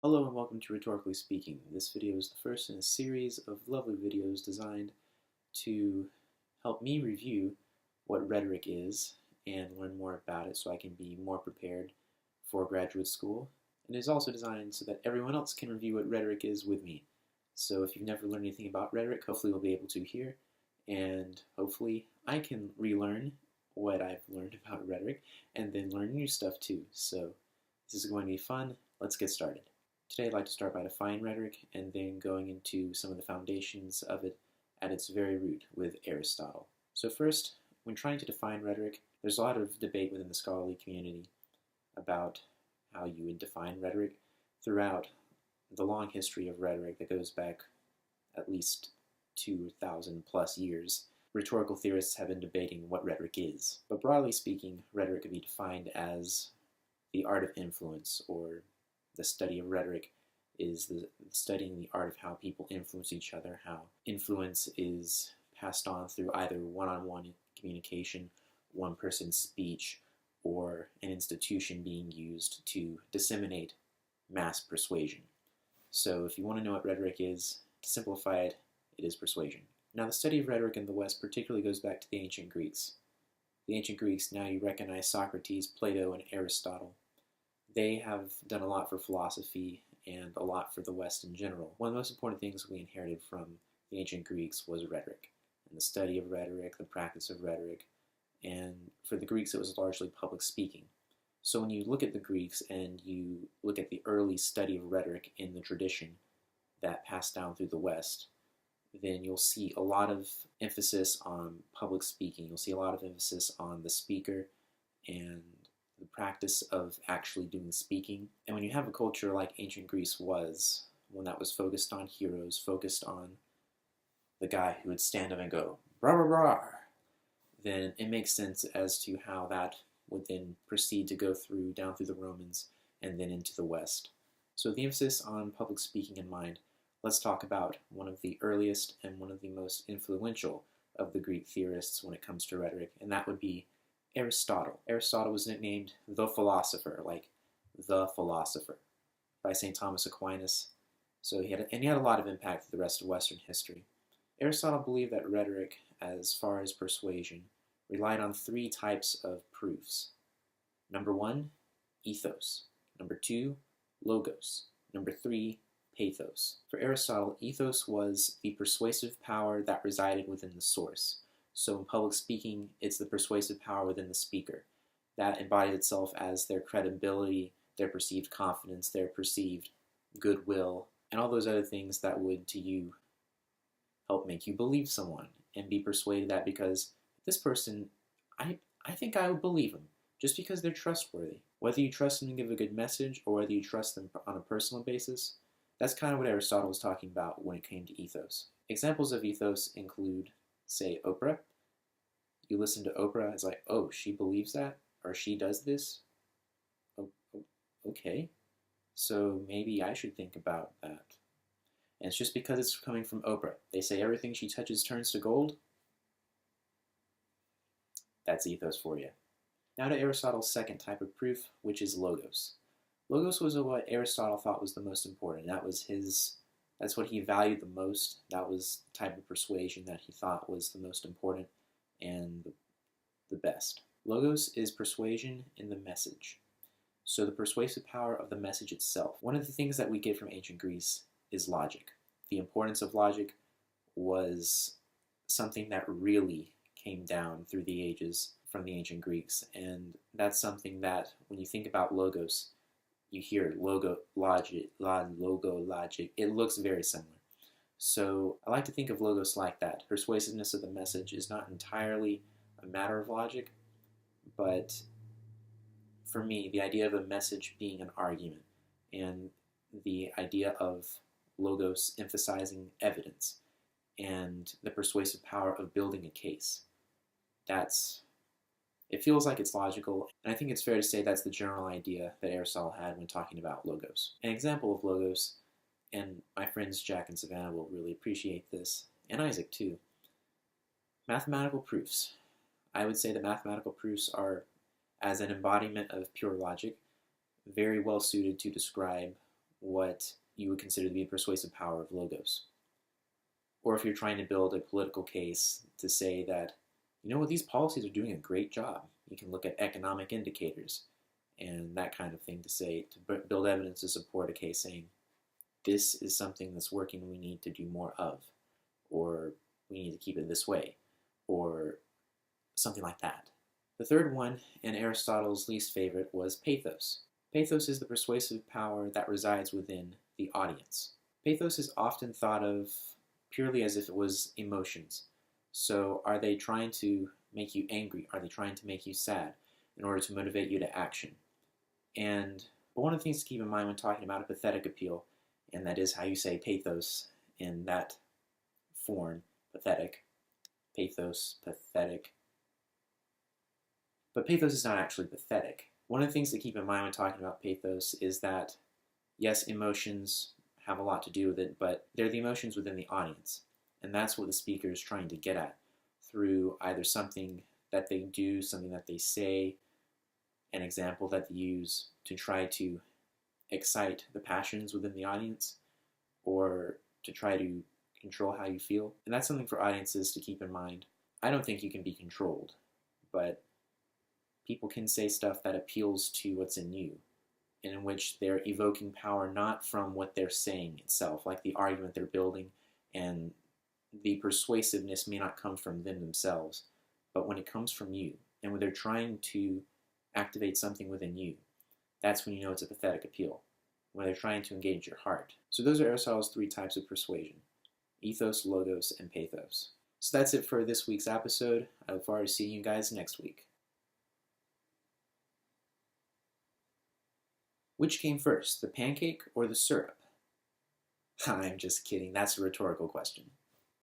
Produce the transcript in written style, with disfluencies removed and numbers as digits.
Hello and welcome to Rhetorically Speaking. This video is the first in a series of lovely videos designed to help me review what rhetoric is and learn more about it so I can be more prepared for graduate school. And it is also designed so that everyone else can review what rhetoric is with me. So if you've never learned anything about rhetoric, hopefully you'll be able to here, and hopefully I can relearn what I've learned about rhetoric and then learn new stuff too. So this is going to be fun. Let's get started. Today I'd like to start by defining rhetoric and then going into some of the foundations of it at its very root with Aristotle. So first, when trying to define rhetoric, there's a lot of debate within the scholarly community about how you would define rhetoric throughout the long history of rhetoric that goes back at least 2,000 plus years. Rhetorical theorists have been debating what rhetoric is. But broadly speaking, rhetoric could be defined as the art of influence, or the study of rhetoric is studying the art of how people influence each other, how influence is passed on through either one-on-one communication, one person's speech, or an institution being used to disseminate mass persuasion. So if you want to know what rhetoric is, to simplify it, it is persuasion. Now the study of rhetoric in the West particularly goes back to the ancient Greeks. The ancient Greeks, now you recognize Socrates, Plato, and Aristotle. They have done a lot for philosophy and a lot for the West in general. One of the most important things we inherited from the ancient Greeks was rhetoric, and the study of rhetoric, the practice of rhetoric, and for the Greeks it was largely public speaking. So when you look at the Greeks and you look at the early study of rhetoric in the tradition that passed down through the West, then you'll see a lot of emphasis on public speaking. You'll see a lot of emphasis on the speaker and the practice of actually doing speaking. And when you have a culture like ancient Greece was, one that was focused on heroes, focused on the guy who would stand up and go, rah, rah, rah, then it makes sense as to how that would then proceed to go down through the Romans and then into the West. So with the emphasis on public speaking in mind, let's talk about one of the earliest and one of the most influential of the Greek theorists when it comes to rhetoric, and that would be Aristotle. Aristotle was nicknamed the philosopher, like the philosopher, by St. Thomas Aquinas. So he had a lot of impact for the rest of Western history. Aristotle believed that rhetoric, as far as persuasion, relied on three types of proofs. Number one, ethos. Number two, logos. Number three, pathos. For Aristotle, ethos was the persuasive power that resided within the source. So in public speaking, it's the persuasive power within the speaker. That embodied itself as their credibility, their perceived confidence, their perceived goodwill, and all those other things that would, to you, help make you believe someone and be persuaded that because this person, I think I would believe them just because they're trustworthy. Whether you trust them to give a good message or whether you trust them on a personal basis, that's kind of what Aristotle was talking about when it came to ethos. Examples of ethos include, say, Oprah. You listen to Oprah, it's like, oh, she believes that, or she does this. Oh, okay, so maybe I should think about that. And it's just because it's coming from Oprah. They say everything she touches turns to gold. That's ethos for you. Now to Aristotle's second type of proof, which is logos. Logos was what Aristotle thought was the most important. That's what he valued the most. That was the type of persuasion that he thought was the most important and the best. Logos is persuasion in the message. So the persuasive power of the message itself. One of the things that we get from ancient Greece is logic. The importance of logic was something that really came down through the ages from the ancient Greeks. And that's something that when you think about logos, you hear logic, it looks very similar. So I like to think of logos like that. Persuasiveness of the message is not entirely a matter of logic, but for me, the idea of a message being an argument and the idea of logos emphasizing evidence and the persuasive power of building a case, it feels like it's logical, and I think it's fair to say that's the general idea that Aristotle had when talking about logos. An example of logos, and my friends Jack and Savannah will really appreciate this, and Isaac too, mathematical proofs. I would say that mathematical proofs are, as an embodiment of pure logic, very well suited to describe what you would consider to be the persuasive power of logos. Or if you're trying to build a political case to say that, you know what, these policies are doing a great job. You can look at economic indicators and that kind of thing to say, to build evidence to support a case saying, this is something that's working, we need to do more of, or we need to keep it this way, or something like that. The third one, and Aristotle's least favorite, was pathos. Pathos is the persuasive power that resides within the audience. Pathos is often thought of purely as if it was emotions. So are they trying to make you angry? Are they trying to make you sad in order to motivate you to action? And one of the things to keep in mind when talking about a pathetic appeal, and that is how you say pathos in that form, pathetic, pathos, pathetic. But pathos is not actually pathetic. One of the things to keep in mind when talking about pathos is that, yes, emotions have a lot to do with it, but they're the emotions within the audience. And that's what the speaker is trying to get at through either something that they do, something that they say, an example that they use to try to excite the passions within the audience, or to try to control how you feel. And that's something for audiences to keep in mind. I don't think you can be controlled, but people can say stuff that appeals to what's in you, and in which they're evoking power not from what they're saying itself, like the argument they're building, and the persuasiveness may not come from them themselves, but when it comes from you, and when they're trying to activate something within you, that's when you know it's a pathetic appeal, when they're trying to engage your heart. So those are Aristotle's three types of persuasion: ethos, logos, and pathos. So that's it for this week's episode. I look forward to seeing you guys next week. Which came first, the pancake or the syrup? I'm just kidding, that's a rhetorical question.